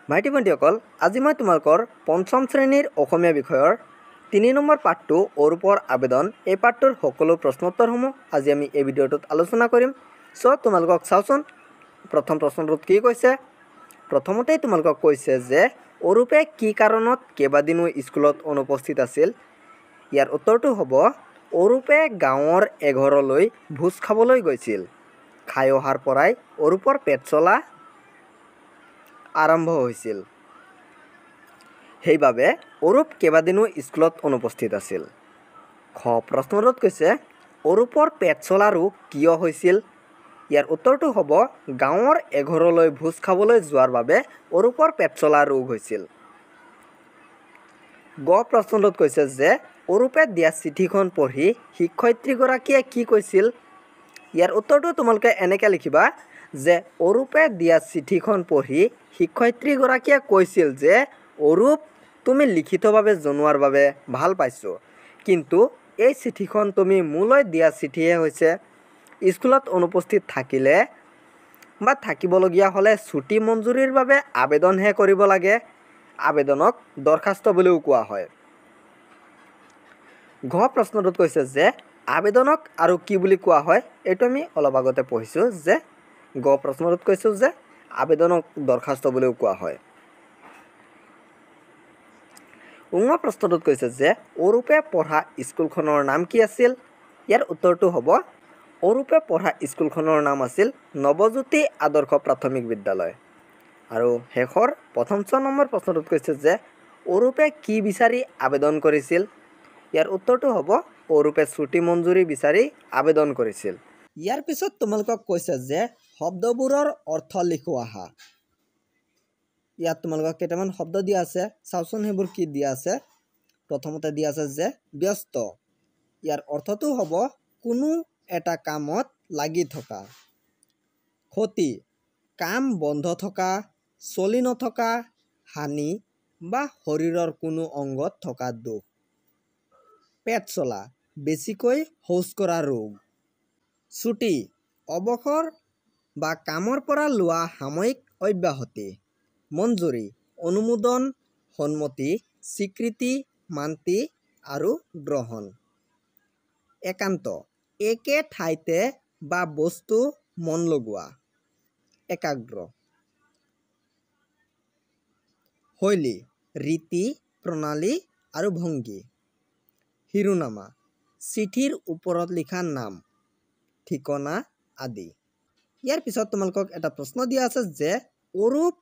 ভাইটি ভণ্টিসকল, আজি মই তোমালোকৰ পঞ্চম শ্ৰেণীৰ অসমীয়া বিষয়ৰ 3 নম্বৰ পাঠটো অৰূপৰ আবেদন এই পাঠটোৰ সকলো প্ৰশ্নোত্তৰসমূহ আজি আমি এই ভিডিঅ'টোত আলোচনা কৰিম। তোমালোকক চাওঁচোন প্ৰথম প্ৰশ্নটোত কি কৈছে। প্ৰথমতেই তোমালোকক কৈছে যে অৰূপে কি কাৰণত কেইবাদিনো স্কুলত অনুপস্থিত আছিল। ইয়াৰ উত্তৰটো হ'ব অৰূপে গাঁৱৰ এঘৰলৈ ভোজ খাবলৈ গৈছিল। খাই অহাৰ পৰাই অৰূপৰ পেট চলা আৰম্ভ হৈছিল। সেইবাবে অৰূপ কেইবাদিনো স্কুলত অনুপস্থিত আছিল। খ প্ৰশ্নটোত কৈছে অৰূপৰ পেট চলা ৰোগ কিয় হৈছিল। ইয়াৰ উত্তৰটো হ'ব গাঁৱৰ এঘৰলৈ ভোজ খাবলৈ যোৱাৰ বাবে অৰূপৰ পেট চলা ৰোগ হৈছিল। গ প্ৰশ্নটোত কৈছে যে অৰূপে দিয়া চিঠিখন পঢ়ি শিক্ষয়িত্ৰীগৰাকীয়ে কি কৈছিল। ইয়াৰ উত্তৰটো তোমালোকে এনেকৈ লিখিবা যে অৰূপে দিয়া চিঠিখন পঢ়ি শিক্ষয়িত্ৰীগৰাকীয়ে কৈছিল যে অৰূপ, তুমি লিখিতভাৱে জনোৱাৰ বাবে ভাল পাইছোঁ, কিন্তু এই চিঠিখন তুমি মোলৈ দিয়া চিঠিহে হৈছে। স্কুলত অনুপস্থিত থাকিলে বা থাকিবলগীয়া হ'লে ছুটি মঞ্জুৰিৰ বাবে আবেদনহে কৰিব লাগে। আবেদনক দৰখাস্ত বুলিও কোৱা হয়। ঘ প্ৰশ্নটোত কৈছে যে আবেদনক আৰু কি বুলি কোৱা হয়। এইটো আমি অলপ আগতে পঢ়িছোঁ যে গ প্ৰশ্নটোত কৈছোঁ যে আবেদনক দৰখাস্ত বুলিও কোৱা হয়। ঙ প্ৰশ্নটোত কৈছে যে অৰূপে পঢ়া স্কুলখনৰ নাম কি আছিল। ইয়াৰ উত্তৰটো হ'ব অৰূপে পঢ়া স্কুলখনৰ নাম আছিল নৱজ্যোতি আদৰ্শ প্ৰাথমিক বিদ্যালয়। আৰু শেষৰ প্ৰথম 6 নম্বৰ প্ৰশ্নটোত কৈছে যে অৰূপে কি বিচাৰি আবেদন কৰিছিল। ইয়াৰ উত্তৰটো হ'ব অৰূপে ছুটি মঞ্জুৰি বিচাৰি আবেদন কৰিছিল। ইয়াৰ পিছত তোমালোকক কৈছে যে শব্দবোৰৰ অৰ্থ লিখোঁ আহা। ইয়াত তোমালোকক কেইটামান শব্দ দিয়া আছে, চাওঁচোন সেইবোৰ কি দিয়া আছে। প্ৰথমতে দিয়া আছে যে ব্যস্ত। ইয়াৰ অৰ্থটো হ'ব কোনো এটা কামত লাগি থকা। ক্ষতি, কাম বন্ধ থকা, চলি নথকা, হানি বা শৰীৰৰ কোনো অংগত থকা দুখ। পেট চলা, বেছিকৈ শৌচ কৰা ৰোগ। ছুটি, অৱসৰ বা কামৰ পৰা লোৱা সাময়িক অব্যাহতি। মঞ্জুৰি, অনুমোদন, সন্মতি, স্বীকৃতি, মান্তি আৰু গ্ৰহণ। একান্ত, একে ঠাইতে বা বস্তু মন লগোৱা। একাগ্ৰ। শৈলী, ৰীতি, প্ৰণালী আৰু ভংগী। শিৰোনামা, চিঠিৰ ওপৰত লিখা নাম, ঠিকনা আদি। ইয়াৰ পিছত তোমালোকক এটা প্ৰশ্ন দিয়া আছে যে অৰূপ,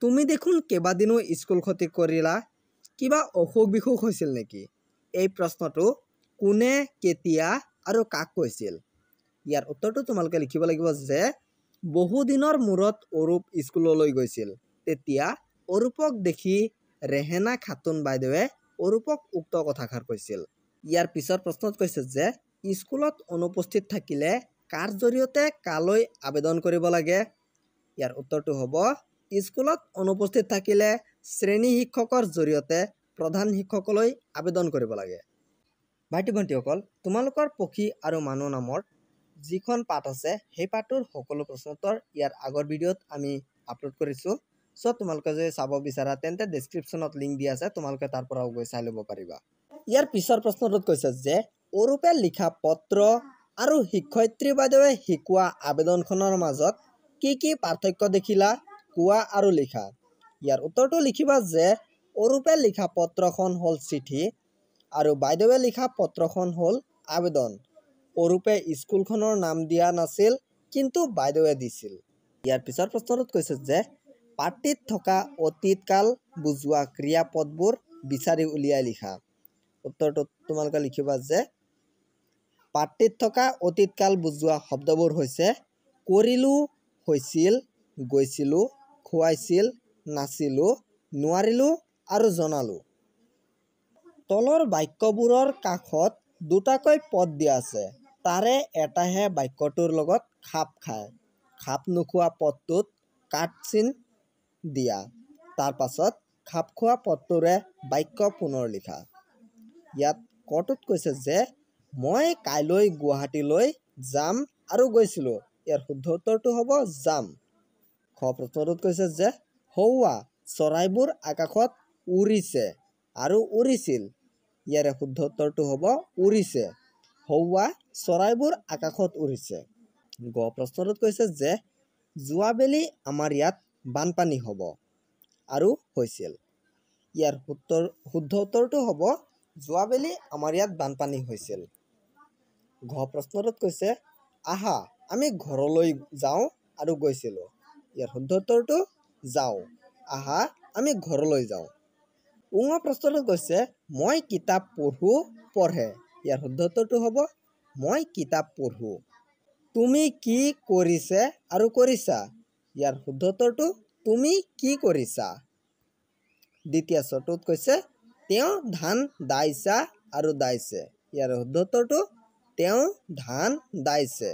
তুমি দেখোন কেইবাদিনো স্কুল ক্ষতি কৰিলা, কিবা অসুখ বিসুখ হৈছিল নেকি। এই প্ৰশ্নটো কোনে, কেতিয়া আৰু কাক কৈছিল। ইয়াৰ উত্তৰটো তোমালোকে লিখিব লাগিব যে বহুদিনৰ মূৰত অৰূপ স্কুললৈ গৈছিল। তেতিয়া অৰূপক দেখি ৰেহেনা খাতুন বাইদেৱে অৰূপক উক্ত কথাষাৰ কৈছিল। ইয়াৰ পিছৰ প্ৰশ্নত কৈছে যে স্কুলত অনুপস্থিত থাকিলে কাৰ জৰিয়তে কালৈ আবেদন কৰিব লাগে। ইয়াৰ উত্তৰটো হ'ব স্কুলত অনুপস্থিত থাকিলে শ্ৰেণী শিক্ষকৰ জৰিয়তে প্ৰধান শিক্ষকলৈ আবেদন কৰিব লাগে। ভাইটি ভণ্টিসকল, তোমালোকৰ পক্ষী আৰু মানুহ নামৰ যিখন পাঠ আছে সেই পাঠটোৰ সকলো প্ৰশ্নোত্তৰ ইয়াৰ আগৰ ভিডিঅ'ত আমি আপলোড কৰিছোঁ। তোমালোকে যদি চাব বিচাৰা তেন্তে ডেছক্ৰিপশ্যনত লিংক দিয়া আছে, তোমালোকে তাৰ পৰাও গৈ চাই ল'ব পাৰিবা। ইয়াৰ পিছৰ প্ৰশ্নটোত কৈছে যে অৰূপে লিখা পত্ৰ আৰু শিক্ষয়িত্ৰী বাইদেৱে শিকোৱা আবেদনখনৰ মাজত কি কি পাৰ্থক্য দেখিলা, কোৱা আৰু লিখা। ইয়াৰ উত্তৰটো লিখিবা যে অৰূপে লিখা পত্ৰখন হ'ল চিঠি আৰু বাইদেৱে লিখা পত্ৰখন হ'ল আবেদন। অৰূপে স্কুলখনৰ নাম দিয়া নাছিল, কিন্তু বাইদেৱে দিছিল। ইয়াৰ পিছৰ প্ৰশ্নটোত কৈছে যে পাঠটিত থকা অতীতকাল বুজোৱা ক্ৰিয়াপদবোৰ বিচাৰি উলিয়াই লিখা। উত্তৰটোত তোমালোকে লিখিবা যে পাঠটিত থকা অতীতকাল বুজোৱা শব্দবোৰ হৈছে কৰিলোঁ, হৈছিল, গৈছিলোঁ, খুৱাইছিল, নাছিলোঁ, নোৱাৰিলোঁ আৰু জনালোঁ। তলৰ বাক্যবোৰৰ কাষত দুটাকৈ পদ দিয়া আছে, তাৰে এটাহে বাক্যটোৰ লগত খাপ খায়। খাপ নোখোৱা পদটোত কাট চিন দিয়া। তাৰ পাছত খাপ খোৱা পদটোৰে বাক্য পুনৰ লিখা। ইয়াত কটোত কৈছে যে মই কাইলৈ গুৱাহাটীলৈ যাম আৰু গৈছিলোঁ। ইয়াৰ শুদ্ধ উত্তৰটো হ'ব যাম। খ প্ৰশ্নটোত কৈছে যে সৌৱা চৰাইবোৰ আকাশত উৰিছে আৰু উৰিছিল। ইয়াৰে শুদ্ধ উত্তৰটো হ'ব উৰিছে। হৌৱা চৰাইবোৰ আকাশত উৰিছে। গ প্ৰশ্নটোত কৈছে যে যোৱাবেলি আমাৰ ইয়াত বানপানী হ'ব আৰু হৈছিল। ইয়াৰ শুদ্ধ উত্তৰটো হ'ব যোৱাবেলি আমাৰ ইয়াত বানপানী হৈছিল। ঘ প্ৰশ্নটোত কৈছে আহা আমি ঘৰলৈ যাওঁ আৰু গৈছিলোঁ। ইয়াৰ শুদ্ধ উত্তৰটো যাওঁ। আহা আমি ঘৰলৈ যাওঁ। উঙ প্ৰশ্নটোত কৈছে মই কিতাপ পঢ়ো পঢ়ে। ইয়াৰ শুদ্ধ উত্তৰটো হ'ব মই কিতাপ পঢ়ো। তুমি কি কৰিছে আৰু কৰিছা। ইয়াৰ শুদ্ধ উত্তৰটো তুমি কি কৰিছা। দ্বিতীয় চটোত কৈছে তেওঁ ধান দাইছা আৰু দাইছে। ইয়াৰ শুদ্ধ উত্তৰটো তেওঁ ধান দাইছে।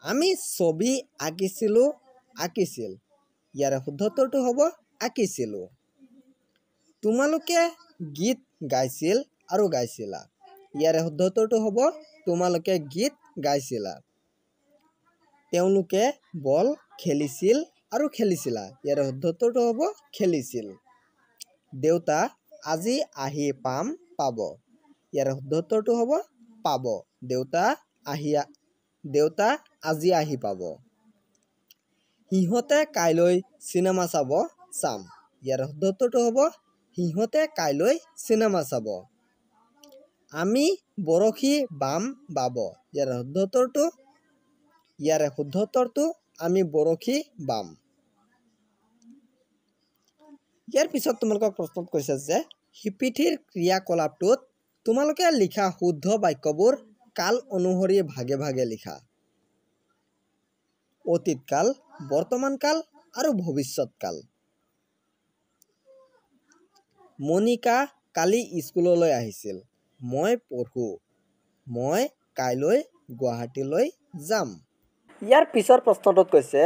আমি ছবি আঁকিছিলোঁ আঁকিছিল। ইয়াৰে শুদ্ধ উত্তৰটো হ'ব আঁকিছিলোঁ। তোমালোকে গীত গাইছিল আৰু গাইছিলা। ইয়াৰে শুদ্ধ উত্তৰটো হ'ব তোমালোকে গীত গাইছিলা। তেওঁলোকে বল খেলিছিল আৰু খেলিছিলা। ইয়াৰে শুদ্ধ উত্তৰটো হ'ব খেলিছিল। দেউতা আজি আহি পাব। ইয়াৰে শুদ্ধ উত্তৰটো হ'ব পাব। দেউতা আজি আহি পাব। সিহঁতে কাইলৈ চিনেমা চাম। ইয়াৰ শুদ্ধ উত্তৰটো হ'ব সিহঁতে কাইলৈ চিনেমা চাব। আমি বৰশী বাব। ইয়াৰে শুদ্ধ উত্তৰটো আমি বৰশী বাম। ইয়াৰ পিছত তোমালোকক প্ৰশ্নত কৈছে যে শিপিঠিৰ ক্ৰিয়াকলাপটোত তোমালোকে লিখা শুদ্ধ বাক্যবোৰ কাল অনুসৰি ভাগে ভাগে লিখা। অতীতকাল, বৰ্তমানকাল আৰু ভৱিষ্যৎকাল। মনিকা কালি স্কুললৈ আহিছিল। মই পঢ়ো। মই কাইলৈ গুৱাহাটীলৈ যাম। ইয়াৰ পিছৰ প্ৰশ্নটোত কৈছে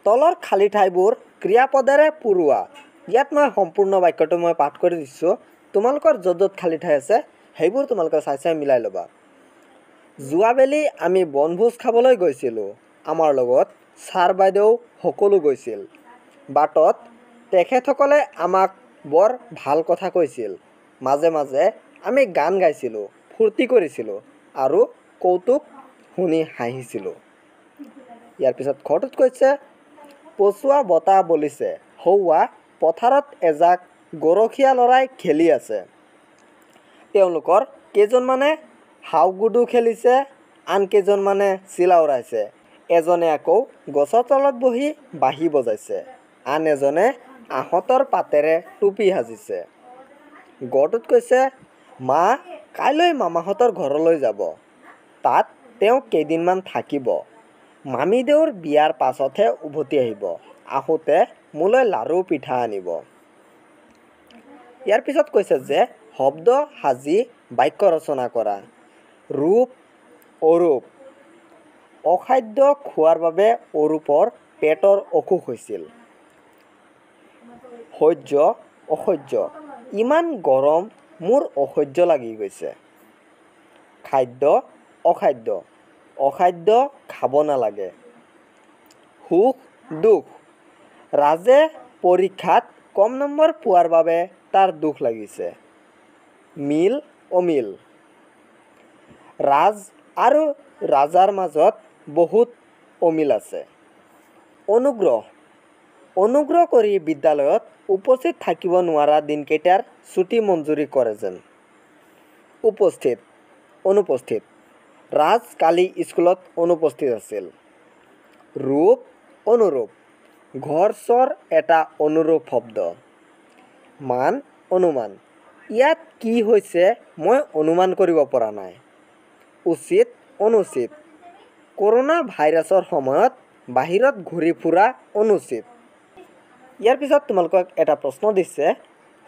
তলৰ খালী ঠাইবোৰ ক্ৰিয়াপদেৰে পূৰোৱা। ইয়াত মই সম্পূৰ্ণ বাক্যটো পাঠ কৰি দিছোঁ। তোমালোকৰ য'ত য'ত খালী ঠাই আছে সেইবোৰ তোমালোকে চাই চাই মিলাই ল'বা। যোৱাবেলি আমি বনভোজ খাবলৈ গৈছিলোঁ। আমাৰ লগত ছাৰ বাইদেউ সকলো গৈছিল। বাটত তেখেতসকলে আমাক বৰ ভাল কথা কৈছিল। মাজে মাজে আমি গান গাইছিলোঁ, ফূৰ্তি কৰিছিলোঁ আৰু কৌতুক শুনি হাঁহিছিলোঁ। ইয়াৰ পিছত ঘৰটোত কৈছে পচোৱা বতাহ বলিছে। হৌৱা পথাৰত এজাক গৰখীয়া ল'ৰাই খেলি আছে। তেওঁলোকৰ কেইজনমানে হাওগুডু খেলিছে, আন কেইজনমানে চিলা উৰাইছে। এজনে আকৌ গছৰ তলত বহি বাঁহী বজাইছে। আন এজনে আহঁতৰ পাতেৰে টুপি সাজিছে। গটোত কৈছে মা কাইলৈ মামাহঁতৰ ঘৰলৈ যাব। তাত তেওঁ কেইদিনমান থাকিব। মামীদেউৰ বিয়াৰ পাছতহে উভতি আহিব। আহোঁতে মোলৈ লাৰু পিঠা আনিব। ইয়াৰ পিছত কৈছে যে শব্দ সাজি বাক্য ৰচনা কৰা। ৰূপ অৰূপ। অখাদ্য খোৱাৰ বাবে অৰূপৰ পেটৰ অসুখ হৈছিল। সহ্য অসহ্য। ইমান গৰম মোৰ অসহ্য লাগি গৈছে। খাদ্য অখাদ্য। অখাদ্য খাব নালাগে। সুখ দুখ। ৰাজে পৰীক্ষাত কম নম্বৰ পোৱাৰ বাবে তাৰ দুখ লাগিছে। মিল অমিল। ৰাজ আৰু ৰাজাৰ মাজত বহুত অমিল আছে। অনুগ্ৰহ। অনুগ্ৰহ কৰি বিদ্যালয়ত উপস্থিত থাকিব নোৱাৰা দিনকেইটাৰ ছুটী মঞ্জুৰি কৰে যেন। উপস্থিত অনুপস্থিত। ৰাজ কালি স্কুলত অনুপস্থিত আছিল। ৰূপ অনুৰূপ। ঘৰ চৰ এটা অনুৰূপ শব্দ। মান অনুমান। ইয়াত কি হৈছে মই অনুমান কৰিব পৰা নাই। উচিত অনুচিত। কৰোনা ভাইৰাছৰ সময়ত বাহিৰত ঘূৰি ফুৰা অনুচিত। ইয়াৰ পিছত তোমালোকক এটা প্ৰশ্ন দিছে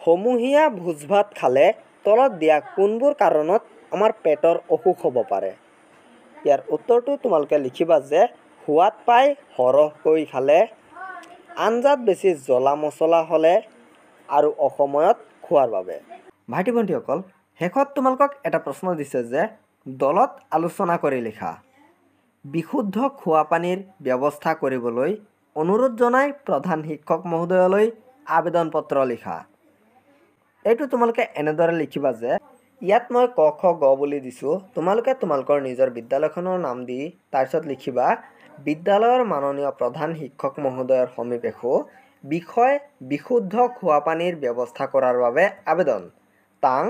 সমূহীয়া ভোজ ভাত খালে তলত দিয়া কোনবোৰ কাৰণত আমাৰ পেটৰ অসুখ হ'ব পাৰে। ইয়াৰ উত্তৰটো তোমালোকে লিখিবা যে সোৱাদ পাই সৰহকৈ খালে, আঞ্জাত বেছি জ্বলা মছলা হ'লে আৰু অসময়ত খোৱাৰ বাবে। ভাইটি ভণ্টিসকল শেষত তোমালোকক এটা প্ৰশ্ন দিছে যে দলত আলোচনা কৰি লিখা। বিশুদ্ধ খোৱা পানীৰ ব্যৱস্থা কৰিবলৈ অনুৰোধ জনাই প্ৰধান শিক্ষক মহোদয়লৈ আবেদন পত্ৰ লিখা। এইটো তোমালোকে এনেদৰে লিখিবা যে ইয়াত মই ক খ গ বুলি দিছোঁ, তোমালোকে তোমালোকৰ নিজৰ বিদ্যালয়খনৰ নাম দি তাৰপিছত লিখিবা বিদ্যালয়ৰ মাননীয় প্ৰধান শিক্ষক মহোদয়ৰ সমীপেষু বিষয় বিশুদ্ধ খোৱা পানীৰ ব্যৱস্থা কৰাৰ বাবে আবেদন। তাং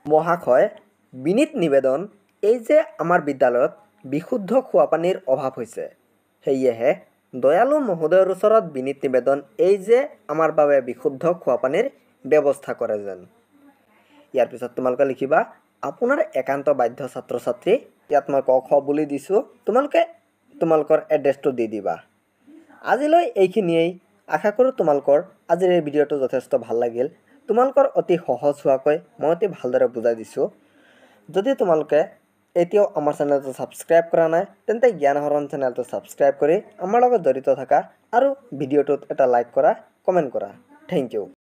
মহাশয় বিনীত নিবেদন, এই যে আমাৰ বিদ্যালয়ত বিশুদ্ধ খোৱা পানীৰ অভাৱ হৈছে, সেয়েহে দয়ালু মহোদয়ৰ ওচৰত বিনীত নিবেদন, এই যে আমাৰ বাবে বিশুদ্ধ খোৱা পানীৰ ব্যৱস্থা কৰে যেন। ইয়াৰ পিছত তোমালোকে লিখিবা আপোনাৰ একান্ত বাধ্য ছাত্ৰ ছাত্ৰী, ইয়াত মই ক খ বুলি দিছোঁ, তোমালোকে তোমালোকৰ এড্ৰেছটো দি দিবা। আজিলৈ এইখিনিয়েই। আশা কৰোঁ তোমালোকৰ আজিৰ এই ভিডিঅ'টো যথেষ্ট ভাল লাগিল। তোমালোকৰ অতি সহজ হোৱাকৈ মই অতি ভালদৰে বুজাই দিছোঁ। যদি তোমালোকে এতিয়াও আমাৰ চেনেলটো ছাবস্ক্ৰাইব কৰা নাই, তেন্তে জ্ঞান আহৰণ চেনেলটো ছাবস্ক্ৰাইব কৰি আমাৰ লগত জড়িত থাকা আৰু ভিডিঅ'টোত এটা লাইক কৰা, কমেণ্ট কৰা। Thank U.